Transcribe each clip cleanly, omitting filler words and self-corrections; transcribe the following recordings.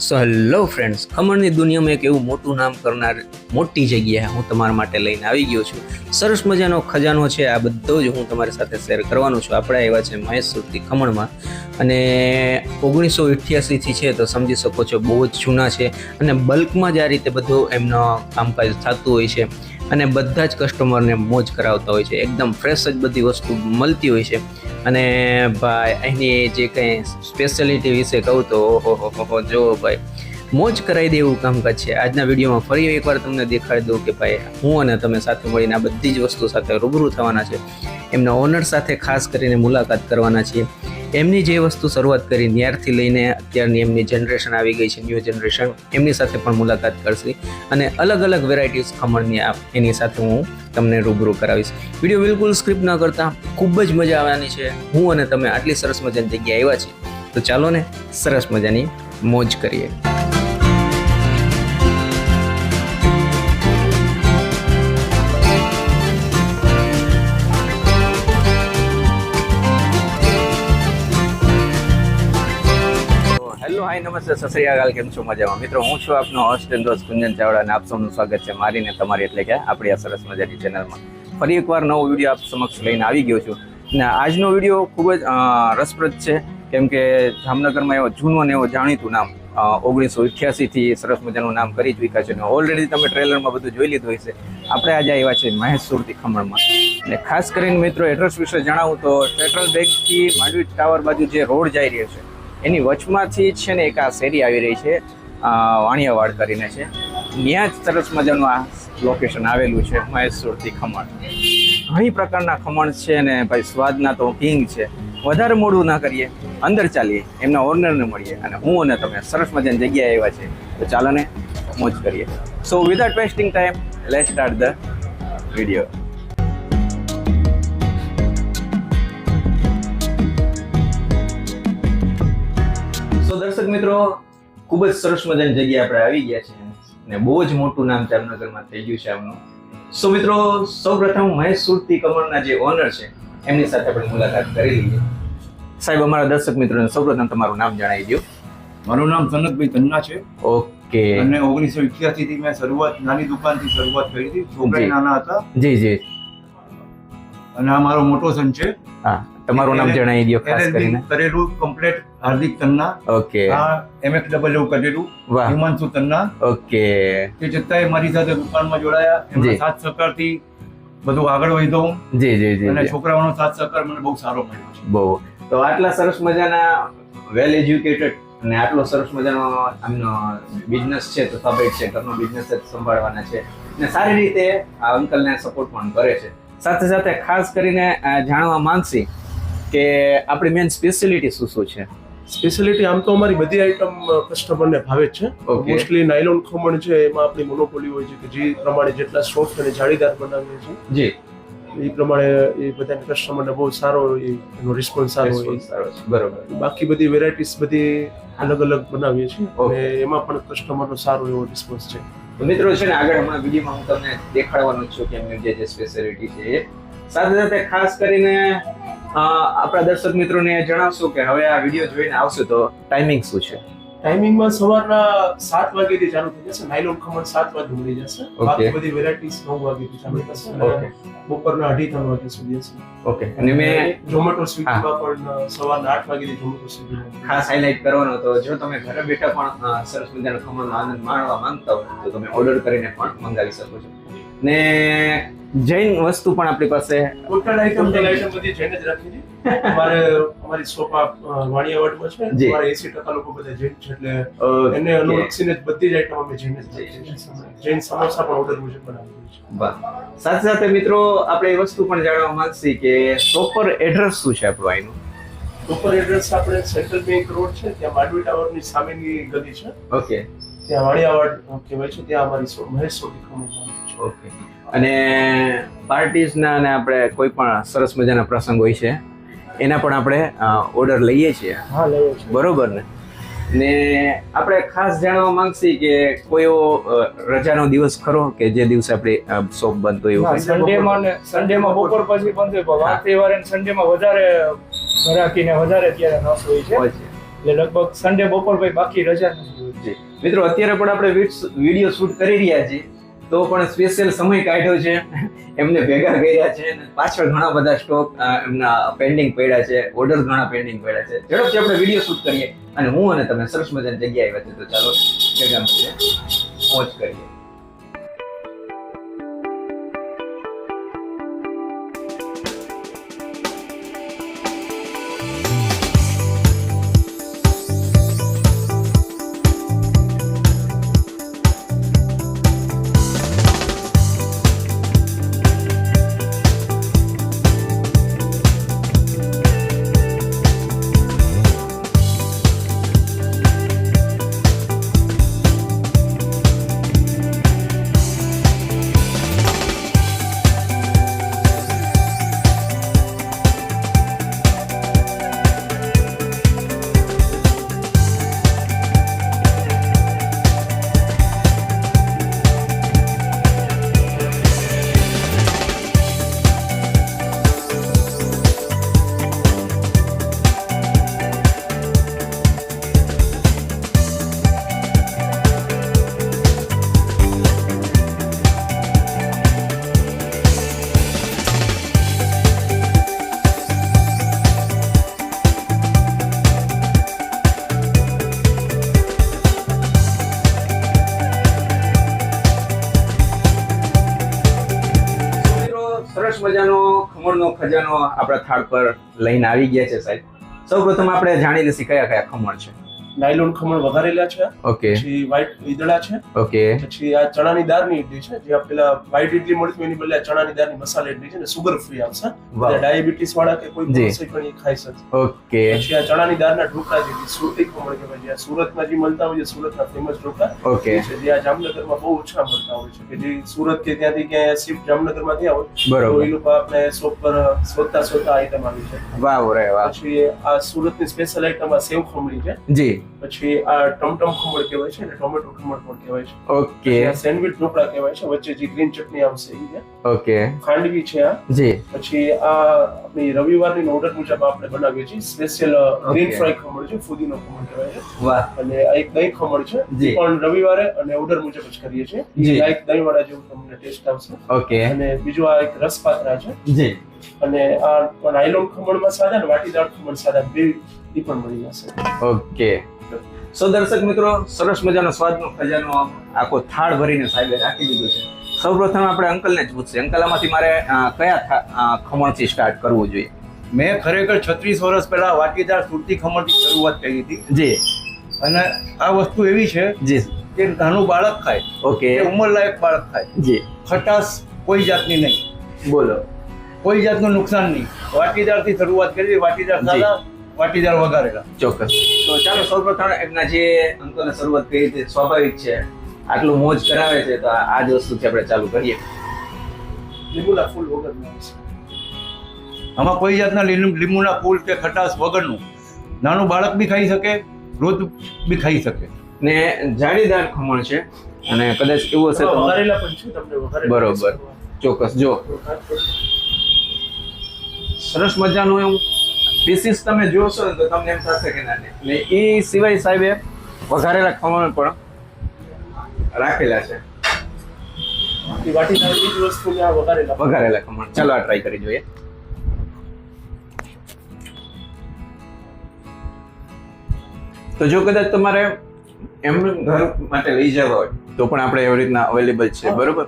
So hello friends, ખમણની દુનિયામાં એક એવું મોટું નામ કરનાર મોટી જગ્યાએ હું તમારા માટે લઈને આવી ગયો છું. સરસ મજાનો ખજાનો છે, આ બધો જ હું તમારી સાથે શેર કરવાનો છું. આપણે આવ્યા છે મહેશ સુરતી ખમણમાં, અને 1988થી છે તો સમજી શકો છો બહુ જ જૂના છે, અને બલ્કમાં જ આ રીતે બધું એમનો કામકાજ થતું હોય છે, અને બધા જ કસ્ટમરને મોજ કરાવતા હોય છે. એકદમ ફ્રેશ જ બધી વસ્તુ મળતી હોય છે. અને ભાઈ અહીંની જે કંઈ સ્પેશિયાલિટી વિશે કહું તો ઓહો જો ભાઈ મોજ કરાવી દે એવું કામકાજ છે. આજના વિડીયોમાં ફરી એકવાર તમને દેખાડી દઉં કે ભાઈ હું અને તમે સાથે મળીને આ બધી જ વસ્તુ સાથે રૂબરૂ થવાના છે. એમના ઓનર સાથે ખાસ કરીને મુલાકાત કરવાના છીએ. એમની જે વસ્તુ શરૂઆત કરી ત્યારથી લઈને અત્યારની એમની જનરેશન આવી ગઈ છે, ન્યૂ જનરેશન, એમની સાથે પણ મુલાકાત કરશે, અને અલગ અલગ વેરાયટીઝ ખમણની એની સાથે હું તમને રૂબરૂ કરાવીશ. વિડીયો બિલકુલ સ્ક્રિપ્ટ ન કરતા ખૂબ જ મજા આવવાની છે. હું અને તમે આટલી સરસ મજાની જગ્યાએ આવ્યા છીએ તો ચાલો ને સરસ મજાની મોજ કરીએ. હેલો, હાય, નમસ્તે, સત શ્રી અકાલ. કેમ છો? મજામાં મિત્રો? હું છું આપનો હોસ્ટ એન્ડ દોસ્ત કુંજન ચાવડા, અને આપ સૌનું સ્વાગત છે મારી ને તમારી એટલે કે આપણી આ સરસ મજાની ચેનલમાં. ફરી એકવાર નવો વિડીયો આપ સમક્ષ લઈને આવી ગયો છું, અને આજનો વિડીયો ખૂબ જ રસપ્રદ છે, કેમ કે જામનગરમાં એવો જૂનું અને એવો જાણીતું નામ 1988થી સરસ મજાનું નામ કરી ચૂક્યા છે, અને ઓલરેડી તમે ટ્રેલરમાં બધું જોઈ લીધું હશે. આપણે આજે આવ્યા છે મહેશ સુરતી ખમણમાં, અને ખાસ કરીને મિત્રો એડ્રેસ વિશે જણાવું તો સેન્ટ્રલ બેંકથી માંડવી ટાવર બાજુ જે રોડ જઈ રહ્યો છે એની વચમાંથી છે ને એક આ શેરી આવી રહી છે, વાણિયાવાડ કરીને છે. ત્યાં જ સરસ મજાનું આ લોકેશન આવેલું છે, મહેશ સુરતી ખમણ. ઘણી પ્રકારના ખમણ છે, ને ભાઈ સ્વાદના તો કિંગ છે. વધારે મોડું ના કરીએ, અંદર ચાલીએ, એમના ઓનરને મળીએ, અને હું અને તમે સરસ મજાની જગ્યાએ આવ્યા છે તો ચાલો ને મોજ કરીએ. So without wasting time, let's start the video. દર્શક મિત્રો, ખૂબ જ સરસ મજાની જગ્યાએ આપણે આવી ગયા છે, અને બહુ જ મોટું નામ જામનગરમાં થઈ ગયું છે આમનું. સો મિત્રો, સૌપ્રથમ મહેશ સુરતી ખમણના જે ઓનર છે એમની સાથે આપણે મુલાકાત કરી લઈએ. સાહેબ, અમારા દર્શક મિત્રોને સૌપ્રથમ તમારું નામ જણાવી દો. મારું નામ સનતભાઈ તન્ના છે. ઓકે. અને 1988 થી મેં નાની દુકાનથી શરૂઆત કરી હતી. છોકરા નાના હતા. જી જી. અને આ મારો મોટો સન છે. હા, તમારું નામ જણાવી દો ખાસ કરીને. કરેલું કમ્પ્લીટ હાર્દિક તન્ના. ઓકે. આ MX કરેલું હિમાંશુ તન્ના. ઓકે. તે છતાંય મારી સાથે દુકાનમાં જોડાયા. એમના સાથ સહકારથી બધું આગળ વધ્યો. જી જી જી. અને છોકરાઓનો સાથ સહકાર મને બહુ સારો મળ્યો છે. બહુ. તો આટલા સરસ મજાના વેલ એજ્યુકેટેડ અને આટલો સરસ મજાનો આમનો બિઝનેસ છે, તો સ્વાભાવિક છે ઘરનો બિઝનેસ જ સંભાળવાના છે, અને સારી રીતે આ અંકલને સપોર્ટ પણ કરે છે. સાથે સાથે ખાસ કરીને જાણવા માંગશી કે આપણી મેન સ્પેશિયાલિટી શું શું છે? સ્પેશિયાલિટી આમ તો અમારી બધી આઈટમ કસ્ટમરને ભાવે જ છે. મોસ્ટલી નાયલોન ખમણ છે, એમાં આપણી મોનોપોલી હોય છે કે જે પ્રમાણે જેટલા સોફ્ટ અને જાળીદાર બનાવીએ છીએ જી, એ પ્રમાણે એ બધાને કસ્ટમરને બહુ સારો એનો રિસ્પોન્સ સારો હોય. બરોબર. બાકી બધી વેરાયટીઝ બધી અલગ અલગ બનાવીએ છીએ, અને એમાં પણ કસ્ટમરનો સારો એવો રિસ્પોન્સ છે. મિત્રો છે ને, આગળ હમણાં વિડીયોમાં હું તમને દેખાડવાનું છું કે એમની જે સ્પેશિયાલિટી છે. સાથે સાથે ખાસ કરીને આપણા દર્શક મિત્રોને જણાવશું કે હવે આ વિડીયો જોઈને આવશે તો ટાઈમિંગ શું છે? ટાઈમિંગમાં સવારના 7 વાગ્યાથી ચાલુ થઈ જશે. નાયલોન ખમણ 7 વાગે મળી જશે. બાકી બધી વેરાયટીઝ 9 વાગ્યાથી ચાલુ થશે, અને બપોરના 2:30-3 વાગ્યા સુધી હશે. ઓકે. અને મેં ઝોમેટો સ્વિગીમાં પણ સવારના 8 વાગ્યાથી ઝોમેટો સ્વિગી ખાસ હાઇલાઇટ કરવાનો તો જો તમે ઘરે બેઠા પણ સરસ મજાના ખમણનો આનંદ માણવા માંગતા હો તો તમે ઓર્ડર કરીને પણ મંગાવી શકો છો. ને જૈન વસ્તુ પણ આપણી પાસે ટોટલ આઈટમ બધી જૈન જ રાખી છે. અમારી શોપ વાણિયાવાડમાં છે. અમારા 80% લોકો બધા જૈન છે, એટલે એને અનુલક્ષીને બધી જ આઈટમ અમે જૈન જ રાખીએ છીએ. જૈન સમોસા પણ ઓર્ડર મુજબ બનાવીએ છીએ. સાથે સાથે મિત્રો, આપણે એ વસ્તુ પણ જાણવા માંગશી કે પ્રોપર એડ્રેસ શું છે આપણું અહીંનું? પ્રોપર એડ્રેસ આપણે સેન્ટ્રલ બેંક રોડ છે, ત્યાં માંડવી ટાવરની સામેની ગલી છે. ઓકે. ત્યાં વાણિયાવાડ કહેવાય છે, ત્યાં અમારી શોપ મહેશ સુરતી ખમણ છે. ઓકે. અને પાર્ટીઝના અને આપણે કોઈ પણ સરસ મજાના પ્રસંગ હોય છે એના પણ આપણે ઓર્ડર લઈએ છીએ. હા, લઈએ છીએ. બરોબર ને? ને આપણે ખાસ જાણવા માંગશી કે કોઈ એવો રજાનો દિવસ ખરો કે જે દિવસે આપણી શોપ બંધ હોય? સન્ડેમાં બપોર પછી બંધ હોય, વાર તહેવાર સન્ડેમાં વધારે ગ્રાહકીને વધારે ત્યારે રસ હોય છે. એટલે લગભગ સન્ડે બપોર પછી બાકી રજા નથી હોતી. જી મિત્રો, અત્યારે પણ આપણે વિડીયો શૂટ કરી રહ્યા છીએ, તો પણ સ્પેશિયલ સમય કાઢ્યો છે, એમને ભેગા કર્યા છે અને પાછળ ઘણા બધા સ્ટોક એમના પેન્ડિંગ પડ્યા છે, ઓર્ડર ઘણા પેન્ડિંગ પડ્યા છે. ઝડપથી આપણે વિડીયો શૂટ કરીએ અને હું અને તમે સરસ મજાની જગ્યાએ આવ્યા છે, તો ચાલો ભેગા મળીએ, મોજ કરીએ. સરસ મજાનો ખમણનો ખજાનો આપણા થાળ પર લઈને આવી ગયા છે સાહેબ. સૌપ્રથમ આપણે જાણી લઈશું કયા કયા ખમણ છે. નાયલોન ખમણ વઘારેલા છે, ઓકે પછી વ્હાઈટ ઈદડા છે, ઓકે પછી આ ચણાની દાળની ઇડલી છે, જે પેલા વ્હાઈટ ઇડલી મળતી હોય એની બદલે આ ચણાની દાળની મસાલા ઇડલી છે ને સુગર ફ્રી આવશે. વાહ. ડાયાબિટીસ વાળા કે કોઈ જી. માણસ પણ એ ખાઈ શકે. ઓકે પછી આ ચણાની દાળના ઢોકળા છે, જે સુરતી ખમણ કહેવાય છે. આ સુરતમાં જે મળતા હોય છે, સુરતના ફેમસ ઢોકળા ઓકે છે, જે આ જામનગરમાં બહુ ઓછા મળતા હોય છે, કે જે સુરત કે ત્યાંથી ક્યાંય શિફ્ટ જામનગરમાં થયા હોય તો બરોબર. એ લોકો આપણે શોપ પર શોધતા આઈટમ આવી છે. વાહ રે વાહ. પછી આ સુરતની સ્પેશિયલ આઈટમ આ સેવ ખમણી છે. જી પછી આ ટમટમ ખમણ કહેવાય છે અને ટોમેટો ખમણ પણ કહેવાય છે. ઓકે આ સેન્ડવિચ ઢોકળા કહેવાય છે, વચ્ચે જે ગ્રીન ચટણી આવશે એ છે. ઓકે ખાંડવી છે આ. જી પછી આ આપણી રવિવારની ઓર્ડર મુજબ આપણે બનાવીએ છીએ special green Okay. Fry khaman છે, ફુદીનો ખમણ કહેવાય છે. વાહ. અને આ એક દહીં ખમણ છે, જી. એ પણ રવિવારે અને ઓર્ડર મુજબ જ કરીએ છીએ. જી. આ એક દહીં વાળા જેવું તમને ટેસ્ટ આવશે. ઓકે અને બીજું આ એક રસ પાત્રા છે. જી અને આ નાયલોન ખમણમાં સાદા ને વાટીદાર ખમણ સાદા બે એ પણ મળી જશે. ઓકે. સો દર્શક મિત્રો, સરસ મજાનો સ્વાદનો ખજાનો આખો થાળ ભરીને સાહેબે રાખી દીધો છે. સૌપ્રથમ આપણે અંકલને જ પૂછશે, અંકલ આમાંથી મારે કયા ખમણથી સ્ટાર્ટ કરવું જોઈએ? મેં ખરેખર 36 વર્ષ પહેલા વાટીદાર સુરતી ખમણથી શરૂઆત કરી હતી. જી અને આ વસ્તુ એવી છે જી કે નાનું બાળક ખાય ઓકે કે ઉંમરલાયક બાળક ખાય, જી ખટાશ કોઈ જાતની નહીં, બોલો. કોઈ જાતનું નુકસાન નહીં. વાટીદારથી શરૂઆત કરી, વાટીદાર જી. સાદા, વાટીદાર વઘારેલા. ચોક્કસ. તો ચાલો સૌપ્રથમ એમના જે અંકલે શરૂઆત કરી હતી સ્વાભાવિક છે, આટલું મોજ કરાવે છે, તો આ જ વસ્તુથી આપણે ચાલુ કરીએ. લીંબુના ફૂલ વગરનું આવશે. આમાં કોઈ જાતના લીંબુના ફૂલ કે ખટાશ વગરનું નાનું બાળક બી ખાઈ શકે, વૃદ્ધ બી ખાઈ શકે. ને જાળીદાર ખમણ છે અને કદાચ એવું હશે તો વઘારેલા પણ છે, તમને વઘારેલા બરોબર. ચોક્કસ. જો સરસ મજાનું એવું પીસીસ તમે જોશો ને તો તમને એમ થશે કે ના નહીં. ને એ સિવાય સાહેબે વઘારેલા ખમણ પણ રાખેલા છે. એ વાટીદાર એ જ વસ્તુને આ વઘારેલા વઘારેલા ખમણ ચાલો આ ટ્રાય કરી જોઈએ. તો જો કદાચ તમારે એમને ઘર માટે લઈ જવા હોય તો પણ આપણે એવી રીતના અવેલેબલ છે, બરોબર.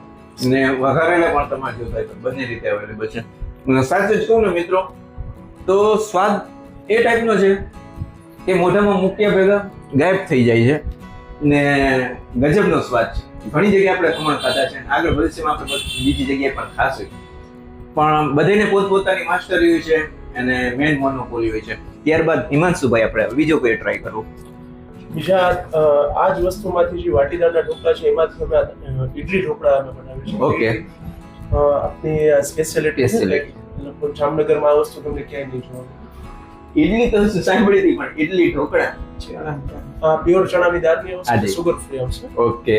ને વઘારેલા પણ તમારે જોતા હોય તો બંને રીતે અવેલેબલ છે. અને સાચું જ કહું ને મિત્રો, તો સ્વાદ એ ટાઈપનો છે કે મોઢામાં મૂક્યા ભેગા ગાયબ થઈ જાય છે ને ગજબનો સ્વાદ છે. ઘણી જગ્યાએ આપણે ખમણ ખાધા છે, આગળ ભવિષ્યમાં આપણે બીજી જગ્યાએ પણ ખાશું, પણ બધાને પોતપોતાની માસ્ટરી હોય છે અને મેન મોનોપોલી હોય છે. ત્યારબાદ હિમાંશુભાઈ આપણે બીજો કોઈ ટ્રાય કરવો. બીજા આ જ વસ્તુમાંથી જે વાટીદારના ઢોકળા છે એમાંથી અમે ઇડલી ઢોકળા અમે બનાવીએ છીએ. Okay. આપની સ્પેશિયાલિટી Speciality. લગભગ જામનગરમાં આ વસ્તુ તમને ક્યાંય નહીં જોવા મળે. ઇડલી તો સાંભળી હતી, પણ ઇડલી ઢોકળા આ પ્યોર ચણાની દાળની આવશે, હાજી. સુગર ફ્રી આવશે. ઓકે.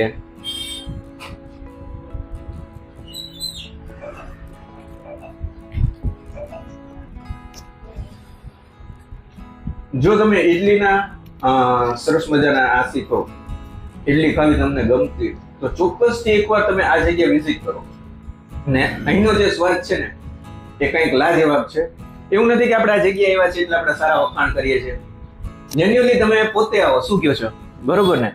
જો તમે ઇડલીના સરસ મજાના આ શીખો ઇડલી ખાવી તમને ગમતી તો ચોક્કસથી એકવાર તમે આ જગ્યાએ વિઝિટ કરો ને અહીંનો જે સ્વાદ છે ને એ કંઈક લાજવાબ છે. એવું નથી કે આપણે આ જગ્યાએ આવ્યા છીએ એટલે આપણે સારા વખાણ કરીએ છીએ. જેન્યુઅલી તમે પોતે આવો, શું કહો છો? બરોબર ને?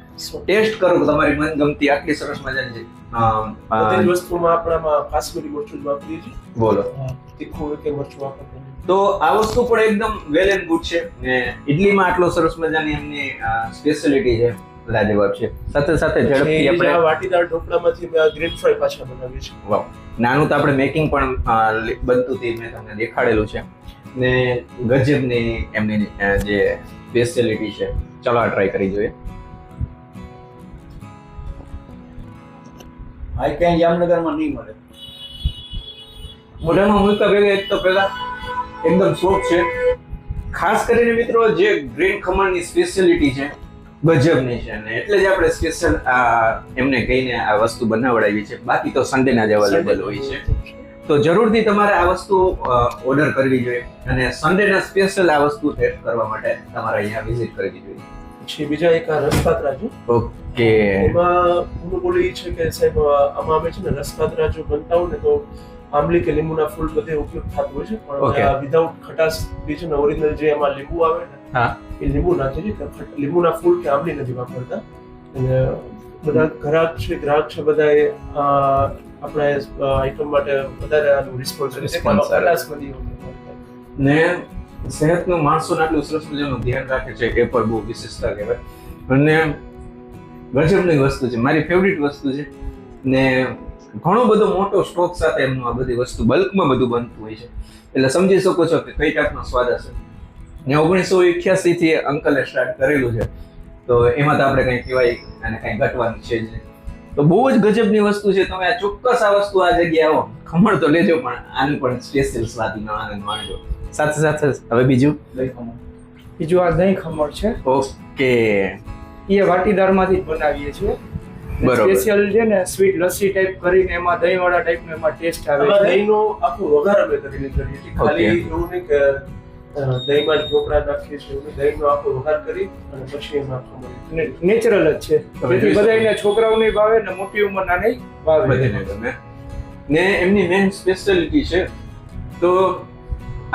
ટેસ્ટ કરો તમારી મનગમતી આટલી સરસ મજાની બધી વસ્તુમાં આપણામાં કાશ્મીરી મરચું જ વાપરીએ છીએ. બોલો. તીખું કે મરચું વાપરવું. તો આ વસ્તુ પણ એકદમ વેલ એન્ડ ગુડ છે ને ઇડલીમાં આટલો સરસ મજાની એમની સ્પેશિયાલિટી છે, લાજવાબ છે. સાથે સાથે ઝડપથી આપણે વાટીદાર ઢોકળામાંથી ગ્રીન ફ્રાય પાછા બનાવીએ છીએ. વાવ, નાનું તો આપણે મેકિંગ પણ બનતું હતી, મેં તમને દેખાડેલું છે ને ગજબની એમની જે સ્પેશિયાલિટી છે. ચલો આ ટ્રાય કરી જોઈએ. આ ક્યાંય જામનગરમાં નહીં મળે. મોઢામાં મૂકતા ભેગા એક તો પહેલા એકદમ સોફ્ટ છે. ખાસ કરીને મિત્રો જે ગ્રીન ખમણની સ્પેશિયાલિટી છે ગજબની છે ને એટલે જ આપણે સ્પેશિયલ એમને કહીને આ વસ્તુ બનાવડાવી છે. બાકી તો સન્ડેના જ અવેલેબલ હોય છે. તો જરૂરથી તમારે આ વસ્તુ ઓર્ડર કરવી જોઈએ અને સન્ડેના સ્પેશિયલ આ વસ્તુ ટેસ્ટ કરવા માટે તમારે અહીંયા વિઝિટ કરવી જોઈએ. પછી બીજા એક આ રસપાત્રા છે. ઓકે. એમાં હું બોલી છે કે સાહેબ આમાં અમે છે ને રસપાત્રા જો બનતા હોય ને તો આંબલી કે લીંબુના ફૂલ બધે ઉપયોગ થતો હોય છે, પણ વિધાઉટ ખટાશ બી છે ને ઓરિજિનલ જે એમાં લીંબુ આવે ને હા એ લીંબુ નાખે છે. લીંબુના ફૂલ કે આંબલી નથી વાપરતા. અને બધા ગ્રાહક છે બધાએ આપણા આઈટમ માટે વધારે આનું રિસ્પોન્સ કરે છે. ખટાશ બધી ને સેહતનું માણસોને આટલું સરસ મજાનું ધ્યાન રાખે છે એ પણ બહુ વિશેષતા કહેવાય અને ગજબની વસ્તુ છે, મારી ફેવરિટ વસ્તુ છે ને ઘણો બધો મોટો સ્ટોક સાથે એમનું આ બધી વસ્તુ બલ્કમાં બધું બનતું હોય છે એટલે સમજી શકો છો કે કઈ ટાઈપનો સ્વાદ હશે. ને 1988 થી અંકલે સ્ટાર્ટ કરેલું છે તો એમાં તો આપણે કંઈ કહેવાય અને કંઈ ઘટવાનું છે જ નહીં. તો બહુ જ ગજબની વસ્તુ છે. તમે આ ચોક્કસ આ વસ્તુ આ જગ્યાએ આવો, ખમણ તો લેજો પણ આનું પણ સ્પેશિયલ સ્વાદનો આનંદ માણજો. સાથે સાથે હવે બીજું આ દહીં ખમણ છે. ઓકે. એ વાટીદારમાંથી જ બનાવીએ છીએ. બરોબર. સ્પેશિયલ છે ને સ્વીટ લસ્સી ટાઈપ કરીને એમાં દહીં વાળા ટાઈપનો એમાં ટેસ્ટ આવે છે. દહીંનો આખો વઘાર અમે કરીને કરીએ છીએ. ખાલી એવું નહીં કે દહીંમાં જ ઢોકળા નાખીએ છીએ. દહીંનો આખો વઘાર કરી અને પછી એમાં ખમણ નેચરલ જ છે. જેથી બધાને છોકરાઓને ભાવે ને મોટી ઉંમરના નહીં ભાવે. બધાને ગમે. ને એમની મેઇન સ્પેશિયાલિટી છે તો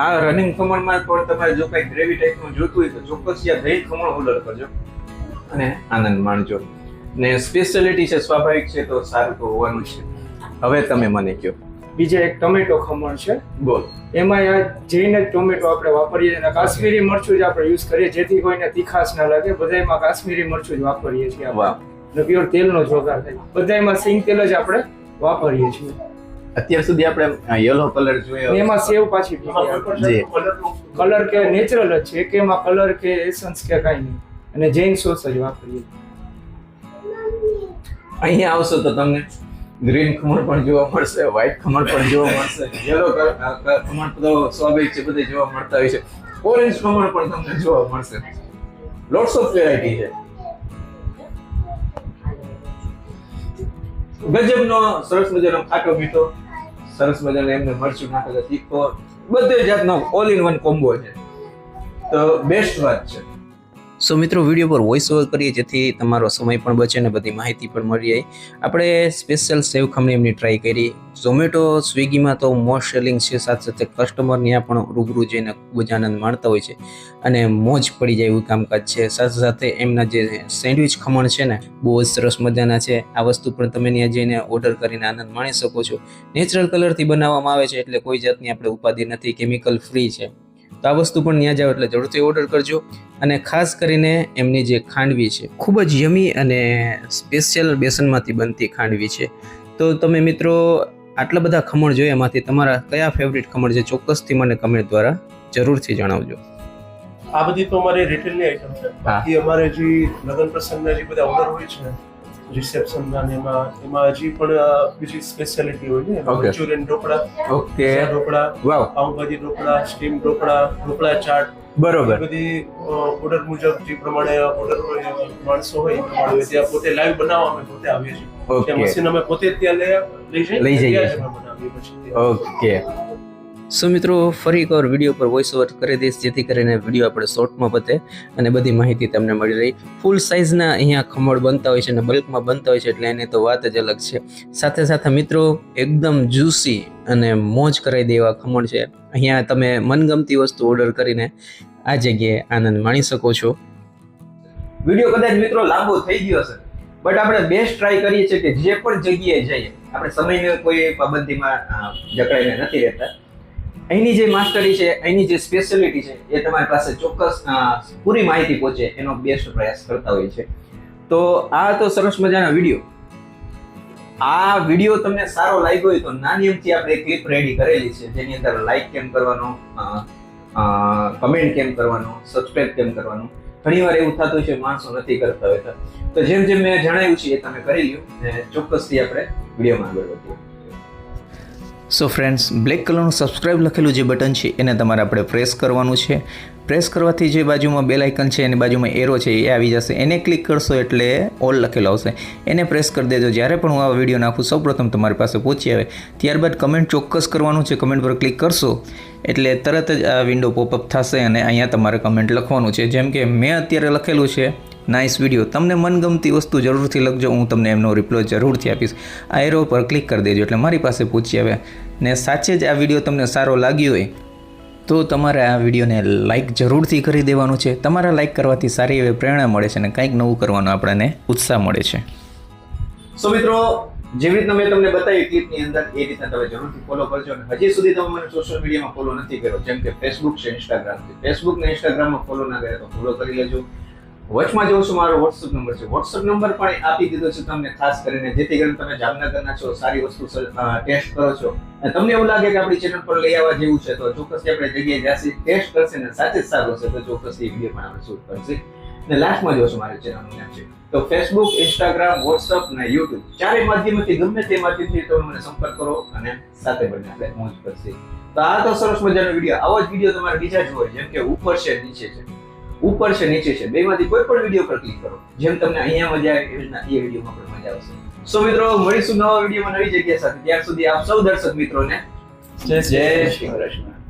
આ રનિંગ ખમણમાં પણ તમારે જો કઈ ગ્રેવી ટાઈપનું જોતું હોય તો ચોક્કસ આ દહીં ખમણ ઓર્ડર કરજો અને આનંદ માણજો. ને સ્પેશિયાલિટી છે, સ્વાભાવિક છે તો સારું તો હોવાનું છે. હવે તમે મને કહો. બીજા એક ટમેટો ખમણ છે. બોલ. એમાં આ જઈને જ ટોમેટો આપણે વાપરીએ અને કાશ્મીરી મરચું જ આપણે યુઝ કરીએ જેથી કોઈને તીખાશ ના લાગે. બધામાં કાશ્મીરી મરચું જ વાપરીએ છીએ. વાહ. ને પ્યોર તેલનો જ વઘાર થાય. બધામાં સિંગ તેલ જ આપણે વાપરીએ છીએ. અત્યાર સુધી આપણે યલો કલર જોયો, એમાં સેવ પાછી કલર કે નેચરલ જ છે કે એમાં કલર કે એસન્સ કે કાંઈ નહીં. અને જૈન સોસ જ વાપરીએ. અહીંયા આવશો તો તમને ગ્રીન ખમણ પણ જોવા મળશે, વ્હાઈટ ખમણ પણ જોવા મળશે, યલો ખમણ તો સ્વાભાવિક છે બધે જોવા મળતા હોય છે, ઓરેન્જ ખમણ પણ તમને જોવા મળશે. લોટ્સ ઓફ વેરાયટી છે. ગજબનો સરસ મજાનો ખાટો મીઠો, સરસ મજાનો એમને મરચું નાખેલો તીખો, બધે જાતનો ઓલ ઇન વન કોમ્બો છે. તો બેસ્ટ વાત છે. સો મિત્રો, વિડીયો પર વોઇસ ઓવર કરીએ જેથી તમારો સમય પણ બચે ને બધી માહિતી પણ મળી જાય. આપણે સ્પેશિયલ સેવ ખમણી એમની ટ્રાય કરી. ઝોમેટો સ્વિગીમાં તો મોસ્ટ સેલિંગ છે, સાથે સાથે કસ્ટમર ત્યાં પણ રૂબરૂ જઈને ખૂબ જ આનંદ માણતા હોય છે અને મોજ પડી જાય એવું કામકાજ છે. સાથે સાથે એમના જે સેન્ડવિચ ખમણ છે ને બહુ જ સરસ મજાના છે. આ વસ્તુ પણ તમે ત્યાં જઈને ઓર્ડર કરીને આનંદ માણી શકો છો. નેચરલ કલરથી બનાવવામાં આવે છે એટલે કોઈ જાતની આપણે ઉપાધિ નથી, કેમિકલ ફ્રી છે. તો આ વસ્તુ પણ ત્યાં જાઓ એટલે જરૂરથી ઓર્ડર કરજો. અને ખાસ કરીને એમની જે ખાંડવી છે ખૂબ જ યમી અને સ્પેશિયલ બેસનમાંથી બનતી ખાંડવી છે. તો તમે મિત્રો આટલા બધા ખમણ જોઈએ એમાંથી તમારા કયા ફેવરિટ ખમણ છે ચોક્કસથી મને કમેન્ટ દ્વારા જરૂરથી જણાવજો. આ બધી તો અમારી રિટેલની આઈટમ છે. બાકી અમારે જે લગ્ન પ્રસંગના જે બધા ઓર્ડર હોય છે રિસેપ્શનના ને એમાં હજી પણ બીજી સ્પેશિયાલિટી હોય છે. મંચુરિયન ઢોકળા, ઓકે, ઢોકળા, વાવ, પાઉંભાજી ઢોકળા, સ્ટીમ ઢોકળા, ઢોકળા ચાટ, બરોબર. બધી ઓર્ડર મુજબ જે પ્રમાણે ઓર્ડર હોય માણસો હોય એ પ્રમાણે ત્યાં પોતે લાઈવ બનાવવા અમે પોતે આવીએ છીએ. ત્યાં મશીન અમે પોતે ત્યાં લઈ જઈએ બનાવીએ પછી. ઓકે, સો મિત્રો ફરી એકવાર વિડીયો પર વોઇસ ઓવર કરી દઈશ જેથી કરીને વિડીયો આપણે શોર્ટમાં પતે અને બધી માહિતી તમને મળી રહી. ફૂલ સાઇઝના અહીંયા ખમણ બનતા હોય છે અને બલ્કમાં બનતા હોય છે એટલે એની તો વાત જ અલગ છે. સાથે સાથે મિત્રો એકદમ જ્યુસી અને મોજ કરાવી દે એવા ખમણ છે. અહીંયા તમે મનગમતી વસ્તુ ઓર્ડર કરીને આ જગ્યાએ આનંદ માણી શકો છો. વિડીયો કદાચ મિત્રો લાંબો થઈ ગયો હશે બટ આપણે બેસ્ટ ટ્રાય કરીએ છીએ કે જે પણ જગ્યાએ જઈએ આપણે સમયને કોઈ પાબંદીમાં જકડાઈને નથી રહેતા. અહીંની જે માસ્ટરી છે, અહીંની જે સ્પેશિયાલિટી છે એ તમારી પાસે ચોક્કસ પૂરી માહિતી પહોંચે એનો બેસ્ટ પ્રયાસ કરતા હોય છે. તો આ તો સરસ મજાના વિડીયો. આ વિડીયો તમને સારો લાગ્યો હોય તો નાની અમથી આપણે ક્લિપ રેડી કરેલી છે જેની અંદર લાઈક કેમ કરવાનો, કમેન્ટ કેમ કરવાનો, સબસ્ક્રાઇબ કેમ કરવાનું. ઘણીવાર એવું થતું હોય છે માણસો નથી કરતા હોય તો જેમ જેમ મેં જણાવ્યું છે એ તમે કરી લ્યો અને ચોક્કસથી આપણે વિડીયોમાં આગળ વધીએ. સો ફ્રેન્ડ્સ, બ્લેક કલરનું સબસ્ક્રાઇબ લખેલું જે બટન છે એને તમારે આપણે પ્રેસ કરવાનું છે. પ્રેસ કરવાથી જે બાજુમાં બેલ આઇકન છે એની બાજુમાં એરો છે એ આવી જશે. એને ક્લિક કરશો એટલે ઓલ લખેલો આવશે. એને પ્રેસ કરી દેજો. જ્યારે પણ હું આ વિડીયો નાખું સૌપ્રથમ તમારી પાસે પહોંચી આવે. ત્યારબાદ કમેન્ટ ચોક્કસ કરવાનું છે. કમેન્ટ પર ક્લિક કરશો એટલે તરત જ આ વિન્ડો પોપઅપ થશે અને અહીંયા તમારે કમેન્ટ લખવાનું છે. જેમ કે મેં અત્યારે લખેલું છે નાઇસ વિડીયો. તમને મનગમતી વસ્તુ જરૂરથી લખજો, હું તમને એમનો રિપ્લાય જરૂરથી આપીશ. આ એરો પર ક્લિક કરી દેજો એટલે મારી પાસે પહોંચી આવે. ને સાચે જ આ વિડીયો તમને સારો લાગ્યો હોય તો તમારે આ વિડીયોને લાઇક જરૂરથી કરી દેવાનું છે. તમારા લાઇક કરવાથી સારી એવી પ્રેરણા મળે છે અને કંઈક નવું કરવાનો આપણને ઉત્સાહ મળે છે. સો મિત્રો, જેવી રીતના મેં તમને બતાવી ક્લિપની અંદર એ રીતના તમે જરૂરથી ફોલો કરજો. અને હજી સુધી તમે મને સોશિયલ મીડિયામાં ફોલો નથી કર્યો જેમ કે ફેસબુક છે, ઇન્સ્ટાગ્રામ છે. ફેસબુક ને ઇન્સ્ટાગ્રામમાં ફોલો ના કર્યા તો ફોલો કરી લેજો. વચમાં જોઉં છું મારો વોટ્સઅપ નંબર છે. વોટ્સઅપ નંબર પણ આપી દીધો છે તમને ખાસ કરીને જેથી કરીને તમે જામનગરના છો, સારી વસ્તુ ટેસ્ટ કરો છો અને તમને એવું લાગે કે આપણી ચેનલ પર લઈ આવવા જેવું છે તો ચોક્કસથી આપણે જગ્યાએ જાસી ટેસ્ટ કરશે ને સાચે જ સારું હશે તો ચોક્કસથી વિડીયો પણ આપણે શૂટ કરશે. અને લાસ્ટમાં જોશું મારી ચેનલનું નામ છે તો ફેસબુક, ઇન્સ્ટાગ્રામ, વોટ્સઅપ અને યુટ્યુબ ચારે માધ્યમથી ગમે તે માધ્યમથી તમે મને સંપર્ક કરો અને સાથે મળીને આપણે મોજ કરશે. તો આ તો સરસ મજાનો વિડીયો. આવો જ વિડીયો તમારે બીજા જ હોય જેમ કે ઉપર છે, નીચે છે, ઉપર છે, નીચે છે, બેમાંથી કોઈ પણ વિડીયો પર ક્લિક કરો. જેમ તમને અહીંયા મજા આવે એવી રીતના એ વિડીયોમાં પણ મજા આવશે. સો મિત્રો, મળીશું નવા વિડીયોમાં નવી જગ્યા સાથે. ત્યાર સુધી આપ સૌ દર્શક મિત્રોને જય શ્રી કૃષ્ણ.